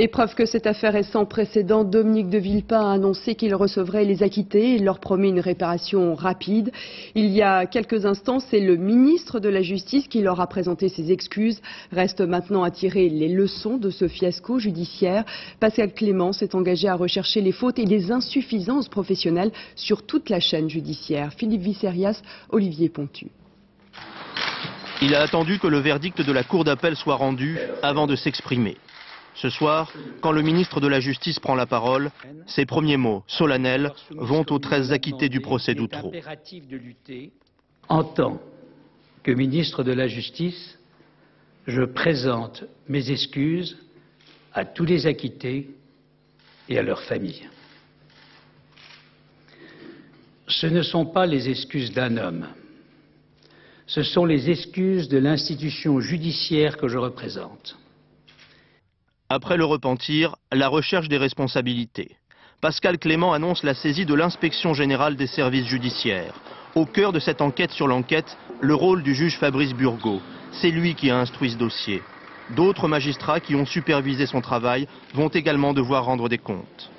Et preuve que cette affaire est sans précédent, Dominique de Villepin a annoncé qu'il recevrait les acquittés et leur promet une réparation rapide. Il y a quelques instants, c'est le ministre de la Justice qui leur a présenté ses excuses. Reste maintenant à tirer les leçons de ce fiasco judiciaire. Pascal Clément s'est engagé à rechercher les fautes et les insuffisances professionnelles sur toute la chaîne judiciaire. Philippe Visserias, Olivier Pontu. Il a attendu que le verdict de la Cour d'appel soit rendu avant de s'exprimer. Ce soir, quand le ministre de la Justice prend la parole, ses premiers mots, solennels, vont aux 13 acquittés du procès d'Outreau. En tant que ministre de la Justice, je présente mes excuses à tous les acquittés et à leurs familles. Ce ne sont pas les excuses d'un homme, ce sont les excuses de l'institution judiciaire que je représente. Après le repentir, la recherche des responsabilités. Pascal Clément annonce la saisie de l'inspection générale des services judiciaires. Au cœur de cette enquête sur l'enquête, le rôle du juge Fabrice Burgot. C'est lui qui a instruit ce dossier. D'autres magistrats qui ont supervisé son travail vont également devoir rendre des comptes.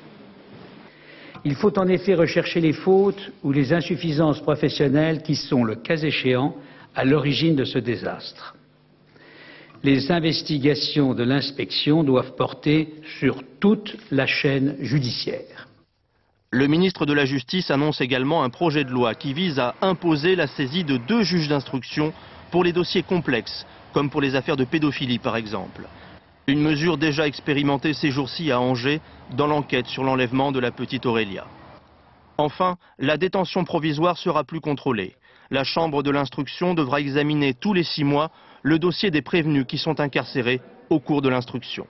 Il faut en effet rechercher les fautes ou les insuffisances professionnelles qui sont, le cas échéant, à l'origine de ce désastre. Les investigations de l'inspection doivent porter sur toute la chaîne judiciaire. Le ministre de la Justice annonce également un projet de loi qui vise à imposer la saisie de 2 juges d'instruction pour les dossiers complexes, comme pour les affaires de pédophilie par exemple. Une mesure déjà expérimentée ces jours-ci à Angers dans l'enquête sur l'enlèvement de la petite Aurélia. Enfin, la détention provisoire sera plus contrôlée. La Chambre de l'instruction devra examiner tous les 6 mois le dossier des prévenus qui sont incarcérés au cours de l'instruction.